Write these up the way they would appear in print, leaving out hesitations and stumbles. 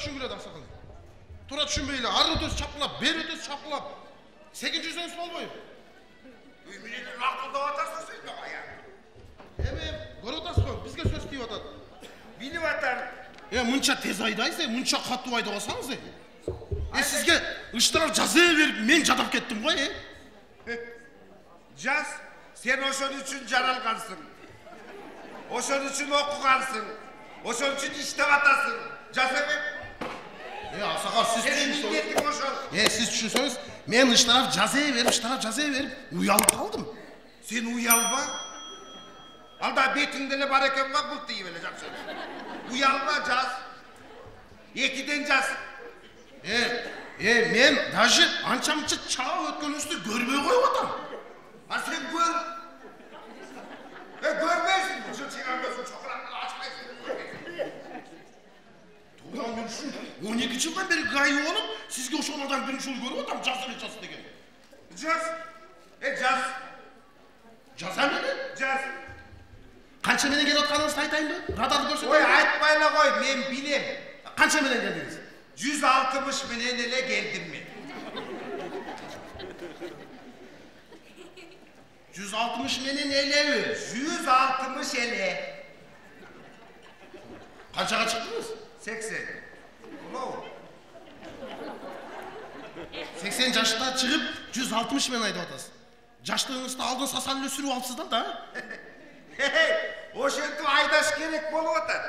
түшүнгүлөт аксакал. Тура түшүнбөйлө, ары өтөсү чапкылап, бери өтөсү чапкылап. 800 сом болбойбу? Менен акылдап атасың сен ая. Эми көрүп атасыз го, бизге сөз тийип атат. Билип атам. Мынча тез айдайсыз, мынча катуу айдап атсаңыз. Сизге ыштырап жаза берип, мен жадап кеттим го, Жаз, сен ошон үчүн жаралгансың. Ошон үчүн окугансың. Ошон үчүн иштеп атасың. Жаза бер. Аксакал, сиз түшүнсөңүз. Ошол. Сиз түшүнсөңүз, мен ыштырап жаза берип, уялып калдым. Сен уялба. Алда бетиңде эле бар экен ба, бул тийип эле жакшы. Уялба, жаз. 2ден жаз. Мен даже анча-мынча чаап өткөнүңүздү көрбөй коюп атам. Сен көр. Көрбөйсүң. Ошо чыганган чокуранды ачпайсың. Туура мен ушун 12 жылдан бери гайып болуп, сизге ошондон биринчи жолу көрүп атам, жаз деген. Жаз. Жаз. Жаза менен? Жаз. Канча менен келип атканыңызды айтайынбы? Радарды көрсөтөйүн. Ой, айтпай эле кой, мен билем. Канча менен келдиңиз? 160 менен эле келдим мен. 160 менен элеби? 160 эле. Канчага чыктыңыз? 80. Болобу? 80 жашта чыгып 160 менен айдап атасыз. Жаштыгыңызды алдын сасан эле сүрүп алыпсыз да? Ошентип айдаш керек болуп атат.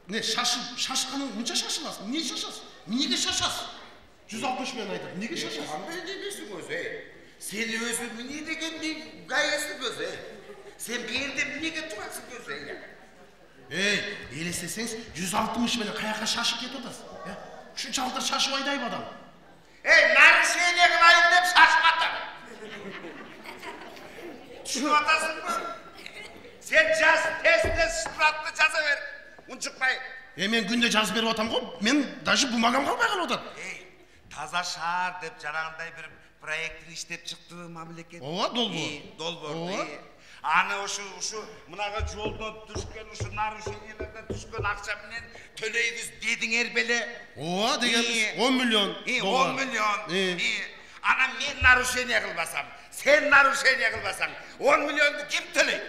Не шашканың мынча шашыласың? Эмне шашасыз? Эмнеге шашасыз? 160 менен айтып, эмнеге шашасыз? Кандай демесиң өзү? Сен өзү эмне дегенди гайысың өзү? Сен бу жерде эмнеге турасың өзү? Элестесеңиз 160 менен каяка шашып кетип атасыз? Ушунчалык шашып айдайбы адам? Нарушение кылайын деп шашып атам. Түшүнүп атасыңбы? Сен жаз, тез штрафты жаза бер. Унчукпай. Мен күндө жазып берип атам го. Мен даже бумагам калбай калып атат. Таза шаар деп жараңдай бир проекттин иштеп чыкты мамлекет. Ооба, долбоор. Аны ушу мынага жолдон түшкөн, ушу нарушениялардан түшкөн акча менен төлөйбүз дедиңер беле? Ооба, дегенбиз 10 миллион доллар. 10 миллион. Ана мен нарушение кылбасам, сен нарушение кылбасаң, 10 миллионду ким төлөйт?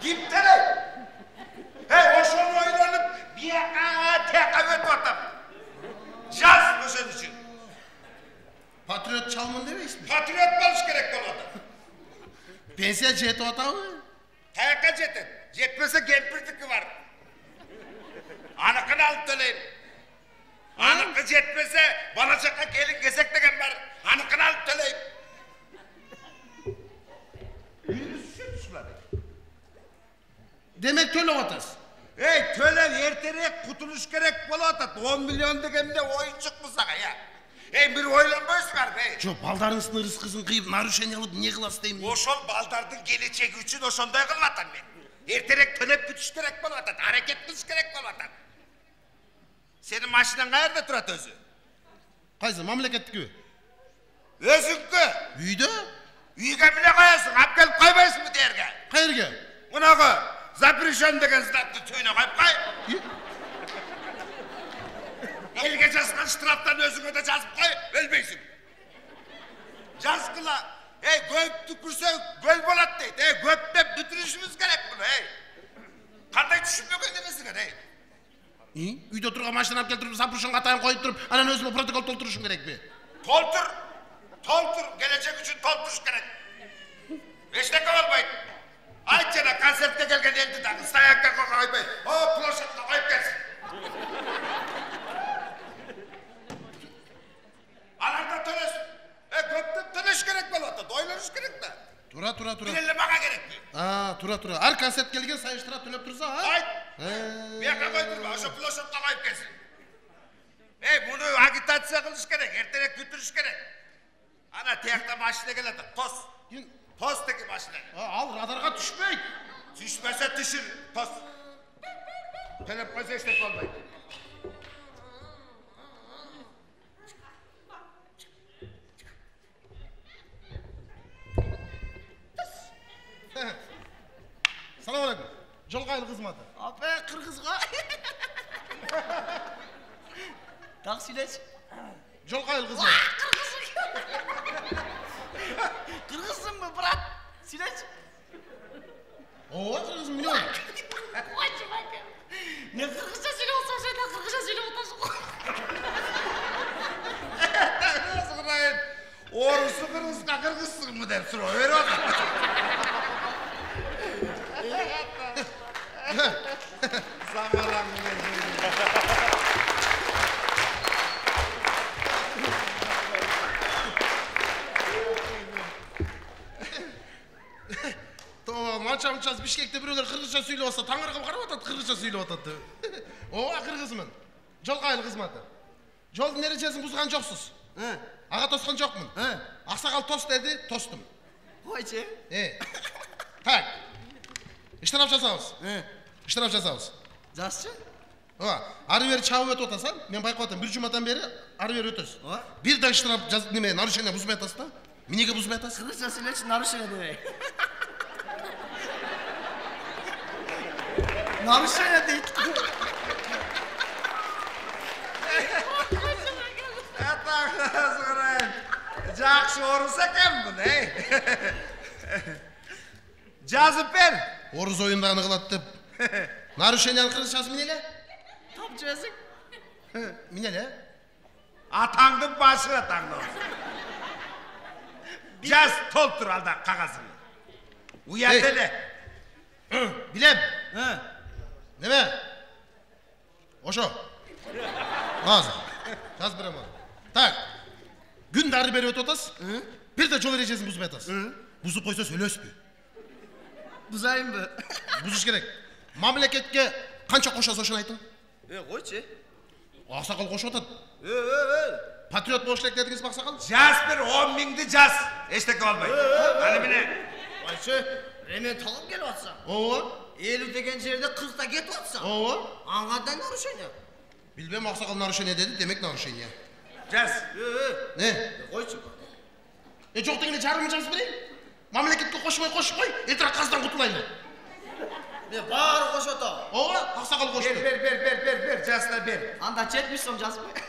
Ким төлөйт? Ошону ойлонуп, тияка өтүп атам. Жаз ошон үчүн. Патриот чалмын дебейсизби? Патриот болуш керек болот. Пенсия жетип атабы? Каяка жетет? Жетпесе кемпирдики бар. Аныкын алып төлөйм. Аныкы жетпесе бала чакка келин кезек деген бар. Аныкын алып төлөйм. Демек төлөп атасыз. Төлөп эртерээк кутулуш керек болуп атат. 10 миллион дегенде оюнчукпу сага, бир ойлонбойсуңарбы? Жок, балдарыңыздын ырыскысын кыйып, нарушение кылып эмне кыласыз дейм? Ошол балдардын келечеги үчүн ошондой кылып атам мен. Эртерээк төлөп бүтүш керек болуп атат, аракет кылыш керек болуп атат. Сенин машинаң каерде турат өзү? Кайсы, мамлекеттикиби? Өзүңкү. Үйдө? Үйгө эмне коесуң? Алып келип койбойсуңбу дерге? Каерге? Мунагы запрещен деген знакты түйүнө коюп кой. Элге жазган штрафтан өзүңө да жазып кой, өлбөйсүң. Жазгыла. Көп түкүрсө көл болот дейт. Көптөп бүтүрүшүбүз керек буну, Кандай түшүнбөгөн эмесиңер, Үйдө турган машина алып келтирип, запрещенге атайын коюп туруп, анан өзүмө протокол толтурушум керекпи? Толтур, келечек үчүн толтуруш керек. Эчтеке болбойт. Айт жана концертке келген элди дагы стоянка койбой, площадька коюп келсин. Аларда төлөсүн. Көптөп төлөш керек болуп атат, ойлонуш керек да. Тура. Бир эле мага керекпи? Тура. Ар концерт келген сайын штраф төлөп турса, Айт. Бияка койдурма, ошо площадька коюп келсин. Муну агитация кылыш керек, эртерээк бүтүрүш керек. Ана тиякта машина келет, тос. Тос деги машина. Ал радарга түшпөйт. Түшпөсө түшүр, тос. Төлөп койсо эчтеке болбойт. Салам алейкум. Жолғайлы қызматы. Апа, қырғызға. Тағы сөйлеші. Жолғайлы қызматы. Қырғызсың ба, брат? Сөйлеші. Ооба, қырғызым міне. Қойшы, бәке. Не қырғызша сөйлеп отырсың, сен де қырғызша сөйлеп отырсың ғой. Орысы қырғызға қырғызсың мı деп сұрау беріп отыр. Заманаңды Манша-маншасы Бишкекте біреулер қырғызша сөйлеп отса, таңырқап қарап отады, қырғызша сөйлеп отады. Ооба, қырғызмын. Жолғайлы қызматы. Жолдың ережесін бұзған жоқсыз. Аға тосқан жоқмын. Ақсақал тос деді, тостым. Қойшы. Так. İştiraf жасауыз. İştiraf жасауыз. Жасшы? Ооба, ары бері чабып өтіп отасаң, мен байқап отам, бір жұмадан бері ары бері өтесіз. Bir de iştiraf нарушение бұзбай атасыз да? Менеге бұзбай атасыз? Қырғызша сөйлеші, нарушение демей. Нарушение дейді. Жақсы орыс екен бұн, жазып бер. Орыс ойындағыны қылады деп. Нарушениянын қырғызшасы менеле? Тап жөзің. Менеле? Атаңды башыға таңды. Жаз толтыр алда қағазын. Уят еле. Білем. Неме? Ошо. Қазы. Жаз берем оны. Так. Күн дары бері өтіп отасыз. Bir de жол ережесін бұзып атасыз. Бұзып қойса сөйлеспе. Бұзайын бі. Бұзыш керек. Мамлекетке қанша қошасы ошын айтың? Қойшы. Ақсақал қошып отады. Патриот болуш керек дедіңіз бе ақсақал? Жаз бір 10 мыңды жаз. Ештеке olmay. Аны міне. Қойшы, ремен талып келіп отсам. Ооба. 50 деген жерде 40-та кетіп отсам. Ооба. Аңғандай нарушение. Bilmem ақсақал нарушение деді, демек нарушение. Жаз. Не? Қойшы. Жоқ дегенде жарымын жазып берейін. Мамлекетке қошып қой, ертең қаздан құтылайын. Бары қош ота. Ооба, ақсақал қошты. Бер, жасына бер. Анда 70 сом жазып бер.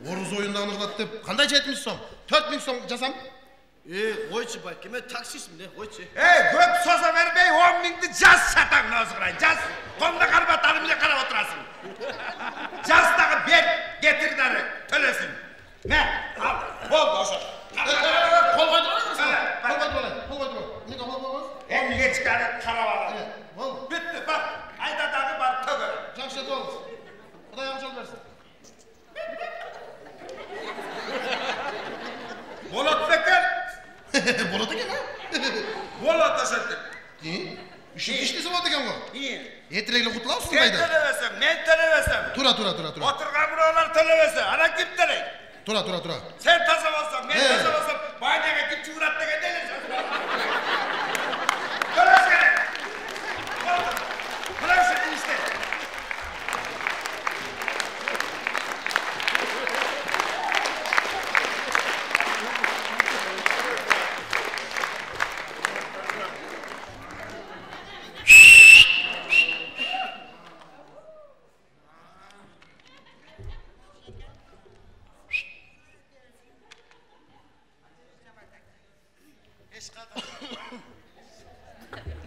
Орыс ойындағыны қылады деп, қандай 70 сом? 4000 сом жасам? Қойшы бай, кеме таксистмін, қойшы. Көп соза бермей 10 мыңды жаз сатаң нозғырай, жаз. Қолда қарбат алымне қарап отырасың. Жаздағы бер, кетірдары, төлесін. Мә, ал, болды ошы. Қол қойды болайын, қол қойды болайын. Неге қол қоймыз? Емге чықары қарап алады. Болды. Бітті, бар, айдадағы бар, төгі. Жақсы ет олыңыз. Құдай ақ жол берсін. Болады бекер. Болады екен, Болады ашаттық. Үшін кештесі болады екен ғой. Етірегілі құтылау Сен сындайды. төлевесің, мен төлевесім. Тұра. Отырған бұраулар төлевесі, ана кім төлейді? Тұра. Sen taza olsam, ben taza olsam, baynağa kim çuğrat da gidelim. Görüyoruz gene. Bırak şimdi işte.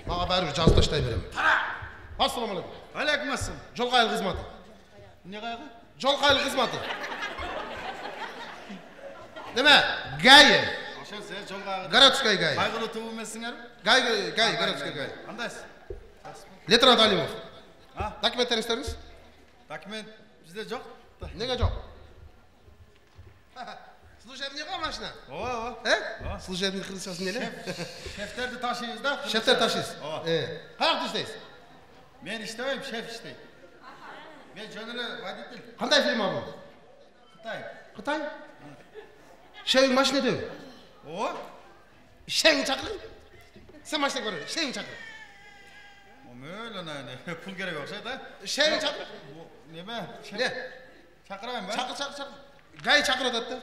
Mağa bәрі жазып таштай беремін. Ассаламалейкум. Алейкум ассалам. Жолғайлы қызматы. Не қайғы? Жолғайлы қызматы. Неме? Гайы. Ашан сен жолға Городской гайы. қайғылы туып емессіңер? Гай, городской гай. Қандайсыз? Лейтенант Алимов. Документтеріңіздеріңіз? Документ бізде жоқ. Неге жоқ? Служебный машина? Ооба. Служебный қырғызшасы неле? Шефтерді ташиыңыз да? Шефтер ташисыз. Қаяқта істейсіз? Мен іштемеймін, шеф іштейді. Мен жөнілі водитель. Қандай фирма бұл? Қытай? Шевің машина деу? О? Шевің шақырын? Сен машина көрі, шевің шақырын. Мөйлі, пұл керек оқшайды. Шевің шақырын? Неме? Не? Шақырайын ба? Шақыр. Гай шақыр атады да.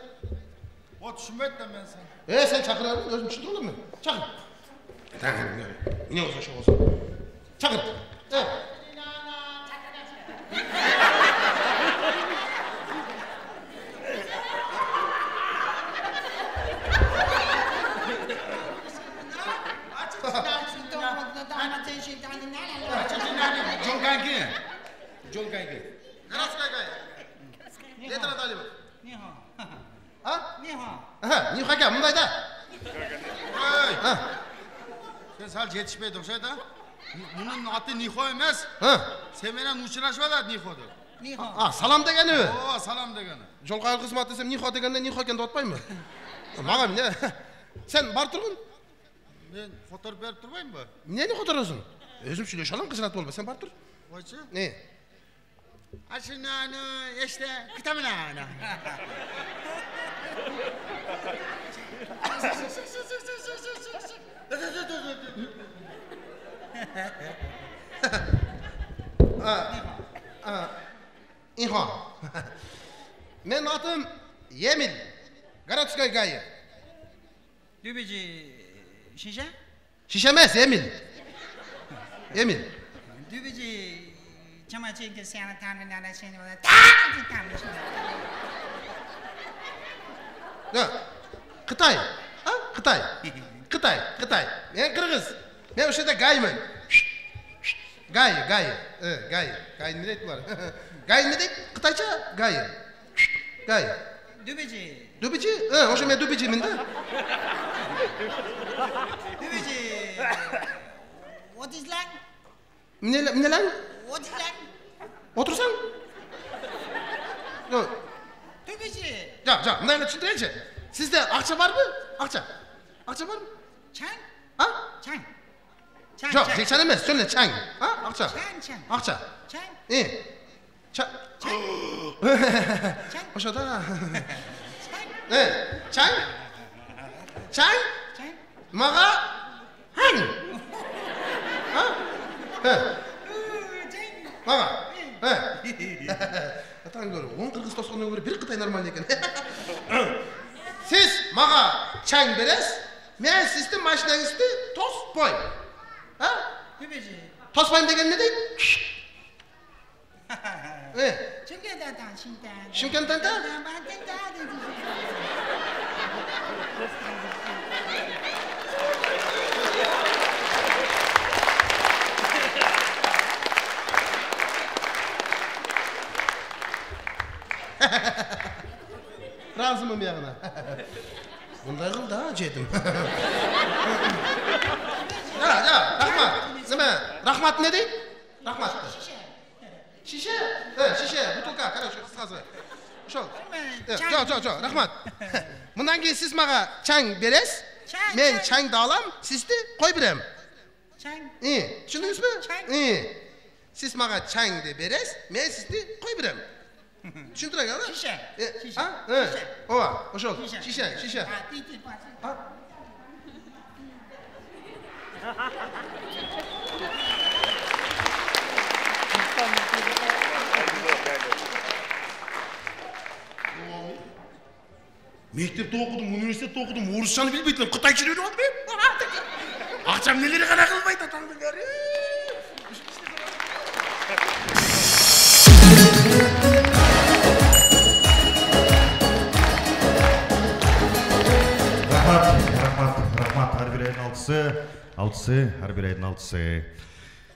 О, түсінбейді мен сен. Сен шақырарын өзім түсіндіріп мен. Шақыр. Ne olsa şu olsun. Çakır. Evet. John Kanki. Neresi Kanki? Yeter adaylı mı? Ha? Aha, niye Kanki? Bundaydı. Ha. Sen sal yetişmeydi okşaydı. Bunun adı Niho emez. Ha. Sen benden uçuraşmadı Niho'dur. Ah, salam degeni mi? Oo, salam degeni. Jol qayır kısmet desem Niho degende Niho eken de otpay mı? Mağa ne? Sen bar turgun? Ben fotoğraf verip durmayayım mı? Ne oturuyorsun? Özüm söyleşelim kızınat olma. Sen bar tur. Oysa? Ne? Aşınanı işte kitabına ana. İnho. Men adım Yemil. Garatskay gayı. Dübeci şişe? Şişemez Yemil. Yemil. Dübeci çamaşır kesene tanrılarına seni ona Ya. Kıtay. Ha? Kıtay. Kıtay. Ben Kırgız. Ben o şeyde gayımın. Gayı. Gayı ne deyip var? Gayı ne deyip? Kıtayça gayı. Gayı. Dübeci. Dübeci? Ha, o şey ben dübeciyim de. Dübeci. What is lan? Ne lan? What is lan? Otursan. Yok. Dübeci. Ya, ne düşündüreyince? Sizde akça var mı? Akça var mı? Çan? Ha? Çan. Yok, çan emez. Söyle çan. Ha? Akça. Çan. Akça. Çan. İyi. Çan. O şey da. Ne? Çan. Çan. Mağa. Han. Ha? He. Mağa. He. Atan görü. 10 Kırgız tosqondan görü bir Kıtay normal ekan. Siz mağa çan beres. Men sizde maşinangizde tos boy. Ha? Dübeci. Tosmayım degen ne deydi? Çimkent'ten şimdi. Şimkent'ten de? Razımım yağına. Bunday kıl da cedim. Ya, rahmat. Nime? Rahmat ne deydi? Rahmat. Şişe. Şişe. Butulka. Kara şu kıskası. Şol. Çok. Rahmat. Bundan keyin siz mağa çang beres. Men çang da alam, siz de koy birem. Çang. İyi. Düşündünüz mü? İyi. Siz mağa çang de beres, men siz de koy birem. Düşündürek ha? Şişe. Ha? Ova. O şol. Şişe. Ha, değil. Ha? Mektepte okudum, üniversitede okudum, Orusçanı bilmeydim, Kıtayçını öğrendim ben. Akşam neleri kana kılmaydı tanıdın gari. Rahmat, her bir ayın altısı, her bir ayın altısı.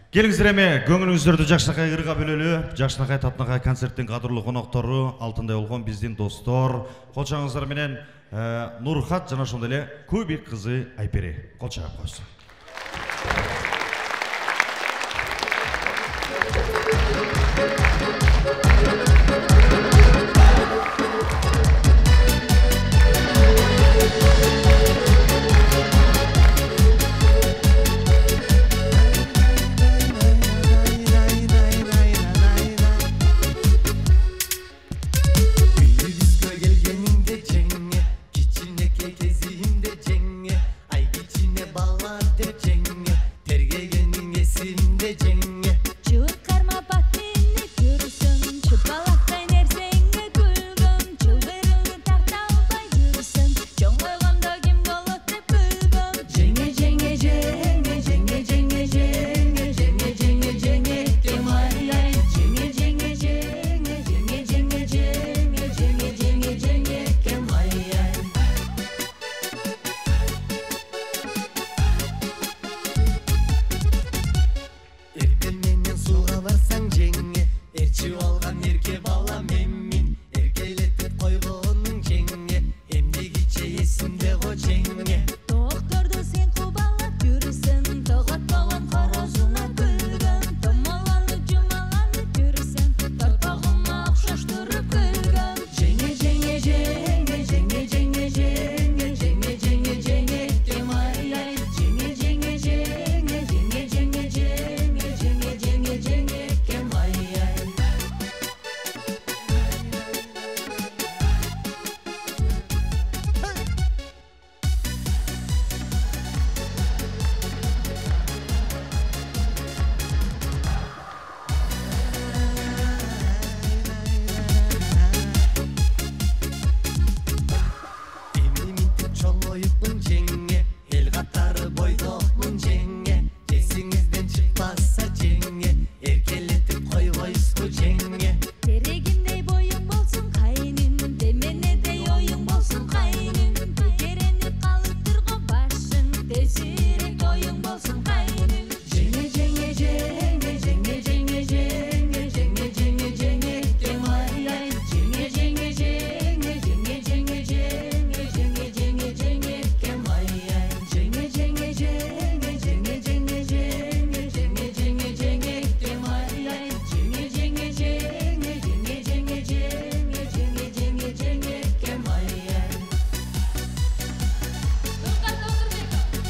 Келіңіздер эме, көңіліңіздерді Жакшынакай кырга бөлөлү, Жакшынакай Татынакай концерттин кадырлуу коноктору, алтындай болгон биздин достор, колчагыңыздар менен Нурхат жана ошондой эле Кубик кызы Айпери. Кол чагып койсун.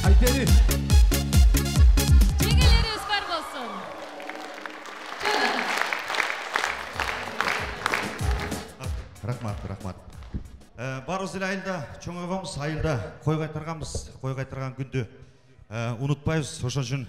Айтели. Жеңелеріңіз бар болсын. Рахмат. Барыз елі айылда, чоң ағамыз айылда қой қайтарғанбыз, қой қайтарған күнді ұнытпайыз. Ошон үшін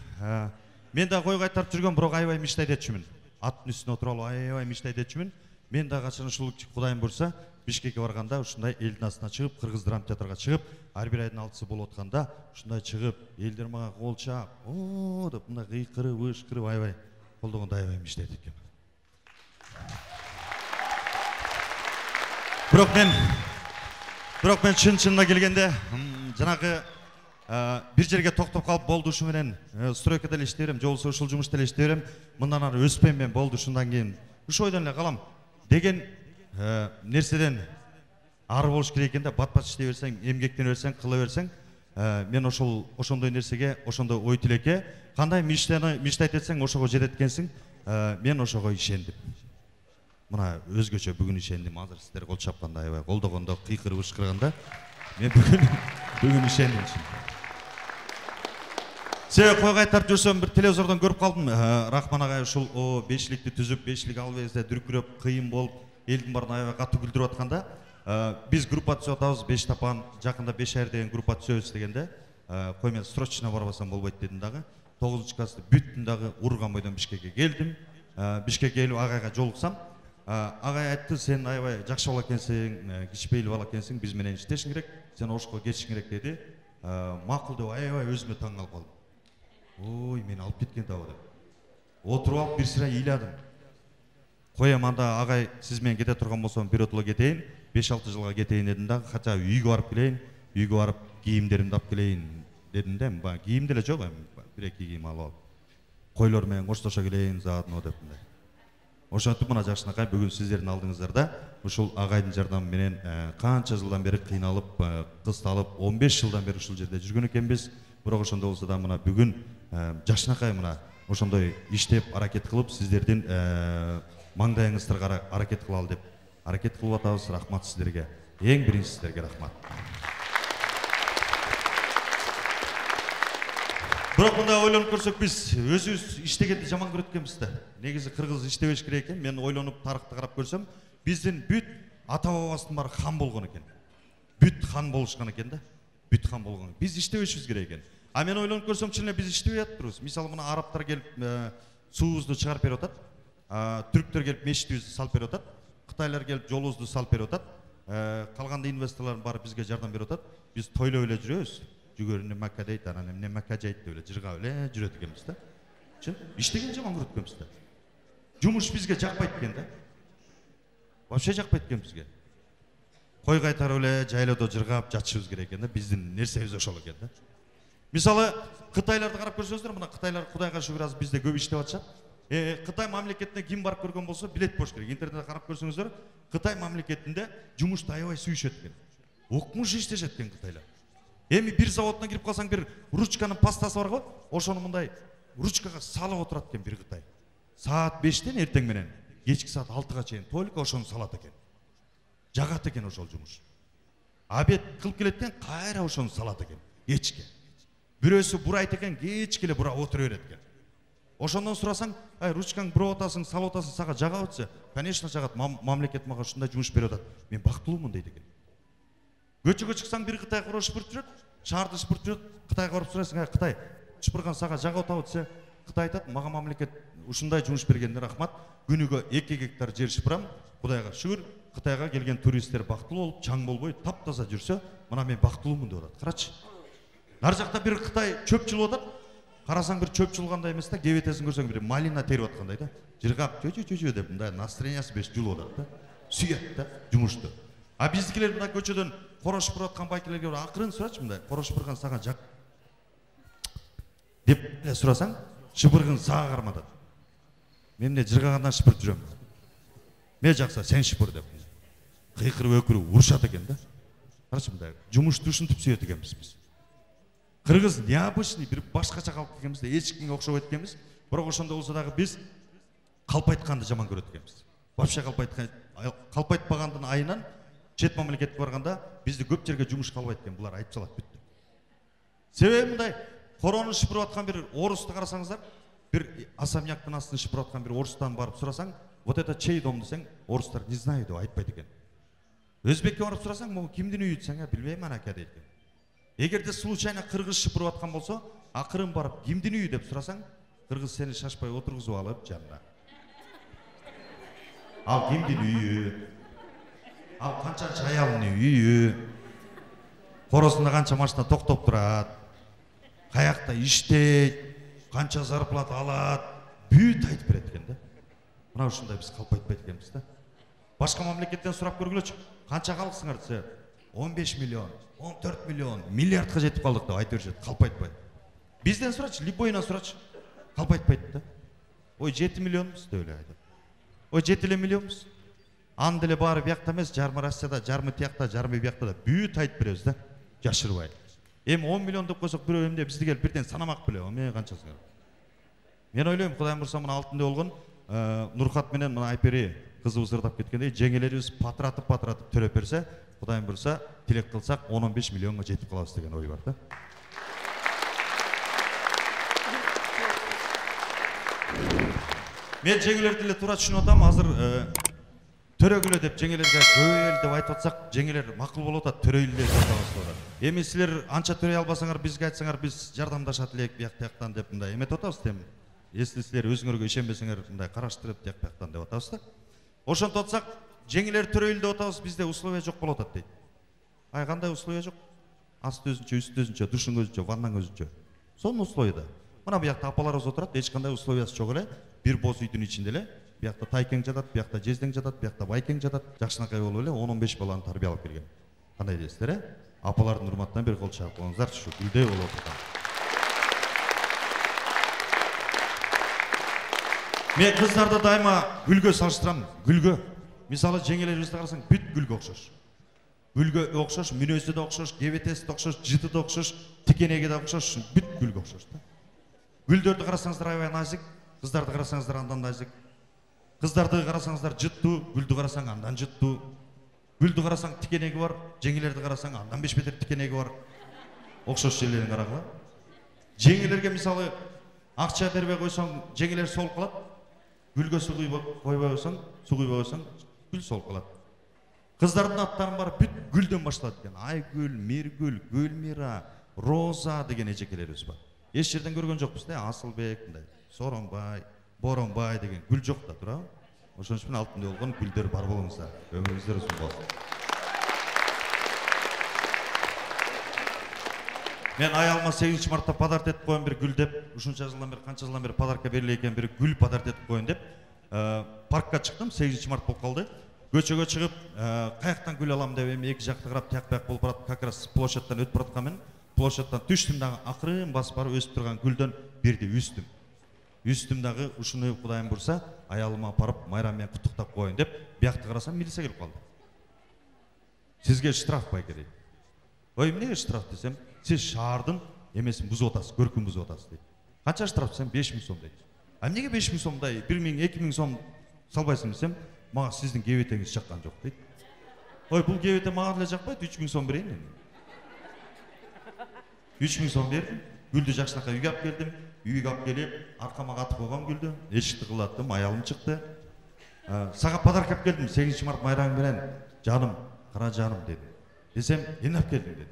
мен да қой қайтарып жүрген бірақ айбай мечтайды етшімін. Аттың үстіне отырып айбай мечтайды етшімін. Мен да қашан ушул Құдайым болса, Бишкекке барғанда ушундай элдин астына чыгып, Кыргыз драма театрга чыгып, ар бир айдын 6-сы болуп атканда ушундай чыгып, элдер мага кол чаап, "О" деп мындай кыйкырып, ышкырып айбай колдогондо айбай мечтайды экен. Бирок мен чын-чынына келгенде, жанагы бир жерге токтоп калып болду ушу менен стройкада эле иштей берем, же болбосо ушул жумушта эле иштей берем. Мындан ары өспөйм мен, болду ушундан кийин. Ушу ойдон эле калам деген нерседен ары болуш керек экен да, бат-бат иштей берсең, эмгектене берсең, кыла берсең, мен ошондой нерсеге, ошондой ой тилекке кандай мечтать этсең, ошого жетет экенсиң. Мен ошого ишендим. Мына өзгөчө бүгүн ишендим. Азыр сиздер кол чапканда, аябай колдогондо, кыйкырып ышкырганда мен бүгүн ишендим. Себеби кой кайтарып жүрсөм, бир телевизордон көрүп калдым. Рахман агай ушул 5-ликти түзүп, 5-лик алып эзе дүркүрөп, кыйын болуп, элдин баарын аябай катуу күлдүрүп атканда, биз группа түзүп атабыз, 5 тапан, жакында 5 айыр деген группа түзөбүз дегенде, кой мен срочно барбасам болбойт дедим дагы. 9-классты бүттүм дагы, урган бойдон Бишкекке келдим. Бишкекке келип агайга жолуксам, агай айтты, сен аябай жакшы бала экенсиң, кичпейли бала экенсиң, биз менен иштешиң керек, сен ошко кетишиң керек деди. Макул деп аябай өзүмө таң калып калдым. Ой, мен алып кеткен табы деп. Отуруп алып бир сыра ыйладым. Коем анда агай, сиз менен кете турган болсом биротоло кетейин, 5-6 жылга кетейин дедим да, кача үйгө барып келейин, үйгө барып кийимдеримди алып келейин дедим да, кийим деле жок, бир-эки кийим алып алып. Койлор менен коштошо келейин заодно деп мындай. Ошентип мына жакшынакай бүгүн сиздердин алдыңыздарда ушул агайдын жардамы менен канча жылдан бери кыйналып, кысталып, 15 жылдан бери ушул жерде жүргөн экенбиз. Бирок ошондой болсо да мына бүгүн жакшынакай мына ошондой иштеп, аракет кылып, сиздердин маңдайыңыздарга аракет кылалы деп аракет кылып атабыз. Рахмат сиздерге. Эң биринчи сиздерге рахмат. Бирок мындай ойлонуп көрсөк, биз өзүбүз иштегенди жаман көрөт экенбиз да. Негизи кыргыз иштебеш керек экен. Мен ойлонуп тарыхты карап көрсөм, биздин бүт ата бабасынын баары хан болгон экен. Бүт хан болушкан экен да. Бүт хан болгон. Биз иштебешибиз керек экен. А мен ойлонуп көрсөм, чын эле биз иштебей атпырбыз. Мисалы мына арабтар келип суубузду чыгарып берип атат. Түрктөр келип мечитибизди салып берип атат. Кытайлар келип жолубузду салып берип атат. Калганда инвесторлордун баары бизге жардам берип атат. Биз тойлоп эле жүрөбүз. Жүгөрүнө Макка дейт, анан эмне Макка жайт деп эле жыргап эле жүрөт экенбиз да. Чын иштеген жаман көрөт экенбиз да. Жумуш бизге жакпайт экен да. Вообще жакпайт экен бизге. Кой кайтарып эле жайлоодо жыргап жатышыбыз керек экен да. Биздин нерсебиз ошол экен да. Мисалы Кытайларды карап көрсөңүздөр, мына Кытайлар Кудайга шүгүр азыр бизде көп иштеп атышат. Кытай мамлекетине ким барып көргөн болсо, билет болуш керек. Интернетте карап көрсөңүздөр, Кытай мамлекетинде жумушта аябай сүйүшөт экен. Окмуш иштешет экен Кытайлар. Эми бир заводуна кирип калсаң, бир ручканын пастасы бар го, ошону мындай ручкага салып отурат экен бир Кытай. Саат 5-тен эртең менен кечки саат 6-га чейин только ошону салат экен. Жагат экен ошол жумуш. Обед кылып келет экен, кайра ошону салат экен кечке. Бирөөсү бурайт экен, кечке эле бура отура берет экен. Ошондон сурасаң, ручкаң бура атасың, салып атасың, сага жагабы десе, конечно жагат, мамлекет мага ушундай жумуш берип атат. Мен бактылуумун дейт экен. Көчөгө чыксаң, бир Кытай куру шыпырып жүрөт, шаарды шыпырып жүрөт, Кытайга барып сурайсың, Кытай шыпырган сага жагып атабы десе, Кытай айтат, мага мамлекет ушундай жумуш бергенде рахмат. Күнүгө 2 гектар жер шыпырам, Кудайга шүгүр. Кытайга келген туристтер бактылуу болуп, чаң болбой, таптаза жүрсө, мына мен бактылуумун деп атат. Карачы. Нар жакта бир Кытай чөп чулуп атат. Карасаң бир чөп чулгандай эмес да, кебетесин көрсөң бир малина терип аткандай да. Жыргап чөчө деп мындай настроениясы беш жулуп атат да. Сүйөт да жумушту. А биздикилер мына көчөдөн корош шыпырып аткан байкелерге акырын сурачы, мындай корош шыпырган сага жак деп эле сурасаң, шыпыргын сага карматат. Мен эмне жыргагандан шыпырып жүрөм. Мен жакса сен шыпыр деп. Кыйкырып өкүрүп урушат экен да. Карачы мындай жумушту ушинтип сүйөт экенбиз биз. Кыргыз необычный, бир башкача калып кеткенбиз да, эч кимге окшобойт экенбиз. Бирок ошондой болсо дагы биз калпайтканды жаман көрөт экенбиз. Вообще калпайтпагандын айынан чет мамлекетке барганда бизди көп жерге жумуш калбайт экен, булар айтып салат бүттү. Себебі мындай қороны шыпырып атқан бір орысты қарасаңыздар, бір особняктың астын шыпырып атқан бір орыстан барып сұрасаң, вот это чей дом десең, орыстар не знаю деп айтпайды екен. Өзбекке барып сұрасаң, бұл кімдің үйі десең, білмеймін анака дейді екен. Егер де случайно қырғыз шыпырып атқан болса, ақырын барып кімдің үйі деп сұрасаң, қырғыз сені шашпай отырғызып алып жанына. Ал кімдің үйі? Ал қанша жаялының үйі? Қорасында қанша машина тоқтап тұрады? Қаяқта іштейді? Қанша зарплата алады? Бүйт айтып береді екен да. Мынау шындай біз қалып айтпайды екенбіз да. Башқа мемлекеттен сұрап көргілечі. Қанша халықсыңар десе, 15 миллион, 14 миллион, миллиардқа жетіп қалдық деп айтып жүреді, қалып айтпайды. Бізден сұрачы, любойынан сұрачы, қалып айтпайды да. Ой, 7 миллионбыз деп ойлайды. Ой, 7 миллионбыз. Андылы бары бияқта емес, жармы Россияда, жармы тияқта, жармы бияқта да бүйт айтып береміз да, жашырбай. 10 миллион деп қойсақ біреу емде бізді келіп бірден санамақ біле, мен қаншасыңар. Мен ойлаймын, Құдайым ұрса мұны алтынды олғын, Нұрхат менен мұны Айпери қызыбыз ырдап кеткендей, жеңелеріміз патыратып төлеп берсе, Құдайым ұрса тілек қылсақ 10-15 миллионға жетіп қаламыз деген ой бар да. Мен жеңелерді тура түсініп отам, азыр төрегілі деп жеңелерге бөйел деп айтып атсақ, жеңелер мақұл болып отады, төрейлі деп атамыз. Эми силер анча төрей албасаңар, бизге айтсаңар, biz жардамдашат элек бияк-бияктан деп мындай эмет атабыз тем. Если силер өзүңөргө ишенбесеңер, мындай караштырып бияк-бияктан деп атабыз да. Ошонтип атсак, жеңелер төрөйлү деп атабыз, бизде условия жок болуп атат дейт. Ай, кандай условия жок? Асты өзүнчө, үстү өзүнчө, душуң өзүнчө, ваннаң өзүнчө. Сонун условияда. Мына биякта апаларыбыз отурат, эч кандай условиясы жок эле, бир боз үйдүн ичинде эле. Биякта тайкең жатат, биякта жездең жатат, биякта байкең жатат. Жакшынакай болуп эле 10-15 баланы тарбия алып келген. Кандай дейсиздер, э? Апалардын урматынан бир кол чагып коюңуздар, ушу гүлдөй болуп отурган. Мен кыздарды дайыма гүлгө салыштырам, гүлгө. Мисалы жеңелерибизди карасаң, бүт гүлгө окшош. Гүлгө окшош, мүнөзү да окшош, кебетеси да окшош, жыты да окшош, тикенеги да окшош, бүт гүлгө окшош да. Гүлдөрдү карасаңыздар аябай назик, кыздарды карасаңыздар андан назик. Кыздарды карасаңыздар жыттуу, гүлдү карасаң андан жыттуу. Гүлдү карасаң тикенеги бар, жеңелерди карасаң андан беш бетер тикенеги бар. Окшош жерлерин карагыла. Жеңелерге мисалы акча бербей койсоң, жеңелер солуп калат. Гүлгө суу койбой койсоң, суу куйбой койсоң, гүл солуп калат. Кыздардын аттарын бар бүт гүлдөн башталат экен. Айгүл, Миргүл, Гүлмира, Роза деген эжекелерибиз бар. Эч жерден көргөн жокпуз да, Асылбек, мындай, Соронбай, Боронбай деген гүл жок да, туурабы? Ошон үчүн алтында болгон гүлдөр бар болуңуздар. Өмүрүңүздөр узун болсун. Мен аялыма 8 мартта подарок этип коем бир гүл деп, ушунча жылдан бери, канча жылдан бери подарокко бериле экен бир гүл подарок этип коем деп, паркка чыктым, 8 март болуп калды. Көчөгө чыгып, каяктан гүл алам деп эми эки жакты карап тияк-бияк болуп барат, как раз площадьтан өтүп бараткан мен, площадьтан түштүм дагы акырын басып барып өсүп турган гүлдөн бирди үстүм. Үстүм дагы ушуну Кудайым бурса, аялыма апарып майрам менен куттуктап коеюн деп, биякты карасам милиция келип калды. Сизге штраф бар керек. Ой, эмнеге штраф десем, сиз шаардын эмесин бузуп атасыз, көркүн бузуп атасыз дейт. Канча штраф десем 5000 сом дейт. А эмнеге 5000 сомдай 1000-2000 сом салбайсың десем, мага сиздин кебетеңиз жаккан жок дейт. Ой, бул кебете мага деле жакпайт, 3000 сом берейин мен. 3000 сом бердим, гүлдү жакшынакай үйгө алып келдим. Үйгө алып келип, аркама катып койгом гүлдү, эшикти кылаттым, аялым чыкты. Сага подарок алып келдим, 8 март майрамы менен, жаным, кара жаным деди. Десем, эмне алып келдиң деди.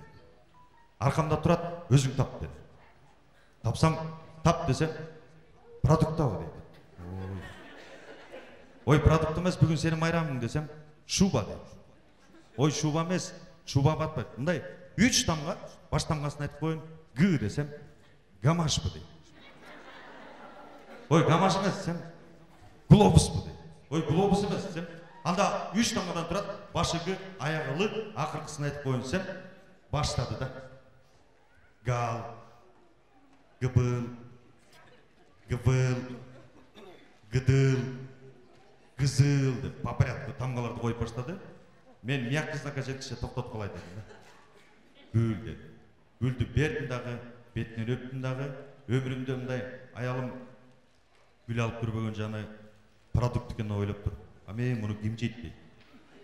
Аркамда турат, өзүң тап деди. Тапсам, тап десем, продукт табы деди. Ой, продукт эмес, бүгүн сенин майрамың десем, шуба деди. Ой, шуба эмес, шуба батпайт. Мындай 3 тамга, баш тамгасын айтып коюн, Г десем, гамашпы деди. Ой, гамаш эмес десем, глобуспу деди. Ой, глобус эмес десем, анда 3 тамгадан турат, башы Г, аягы Л, акыркысын айтып коюн десем, баштады да. Гал, гыбыл, гыбыл, гыдыл, гызыл деп по порядку тамгаларды коюп баштады. Мен мияк кызнака жеткиче токтотуп калай дедим да. Гүл деди. Гүлдү бердим дагы, бетинен өптүм дагы, өмүрүмдө мындай аялым гүл алып көрбөгөн жаны продукт экенин ойлоп тур. А мен муну ким жейт дейт.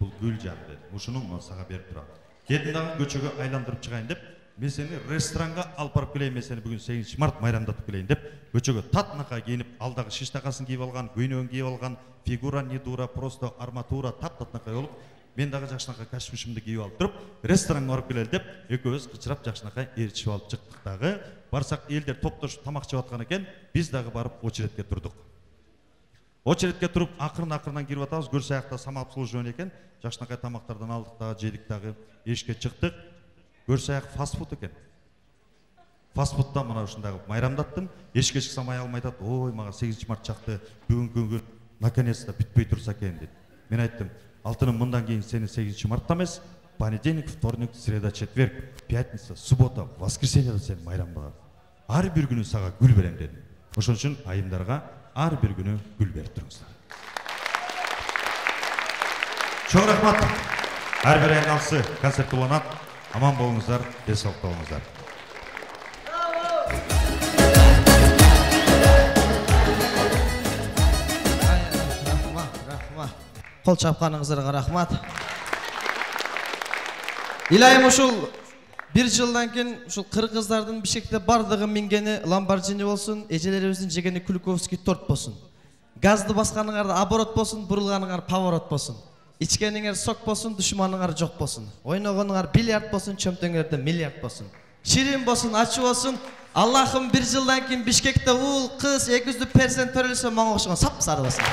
Бул гүл жаны деди. Ушуну мен сага берип турам. Келдим дагы көчөгө айландырып чыгайын деп, мен сені ресторанға алып барып келейін, мен сені бүгін 8 март майрамдатып келейін деп көшеге татнақа киініп, алдағы шеш тақасын киіп алған, көйнегін киіп алған, фигура не дура, просто арматура татнақа болып, мен дағы жақшынақа кәшмішімді киіп алып тұрып, ресторанға барып келелі деп, екеуіміз қычырап жақшынақа ерішіп алып шықтық дағы. Барсақ елдер топташып тамақ жеп жатқан екен, біз дағы барып очередке тұрдық. Очередке тұрып, ақырын-ақырынан кіріп атамыз, көрсе аяқта самал жөн екен, жақшынақай тамақтардан алдық дағы, жедік дағы, ешке шықтық. Көрсе аяқ фастфуд екен. Фастфудта мына ұшындағы майрамдаттым, ешке шықсам аяғым айтады, ой, маған 8 март шақты, бүгін күн наконец-то бітпей тұрса екен деді. Мен айттым, алтыным, мұндан кейін сені 8 мартта емес, понедельник, вторник, среда, четверг, пятница, суббота, воскресенье сен майрам болады. Ар бір күні саға гүл берем дедім. Ошон үшін айымдарға ар бір күні гүл беріп тұрыңыздар. Чоң рахмат. Ар бір айналысы концерт боланат. Аман болыңыздар, денсаулық болыңыздар. Қол чапқаныңыздарға рахмат. Илайым ушул bir жылдан кейін ушул кыргыздардын Бишкекте бардыгы мингени Lamborghini болсун, эжелерибиздин жегени Куликовский торт болсун. Газды басканыңарда оборот болсун, бурулганыңар поворот болсун. İçkeniңер сок болсун, душманыңар жок болсун. Ойногонуңар бильярд болсун, чөмтөңөрдө миллиард болсун. Ширин болсун, ачы болсун. Аллахым bir жылдан кейін Бишкекте ул кыз 200% төрөлсө мага окшогон сап-сары болсун.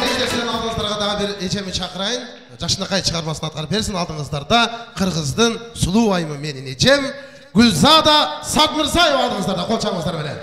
Ештерсен алдыңыздарға дағы бір ечеми шақырайын. Жашынақай шығармасын атқарып берсін алдыңыздарда Қырғыздың сұлу айымы менің ечем Гүлзада Садмырзаева алдыңыздарда қол шағыңыздар белен.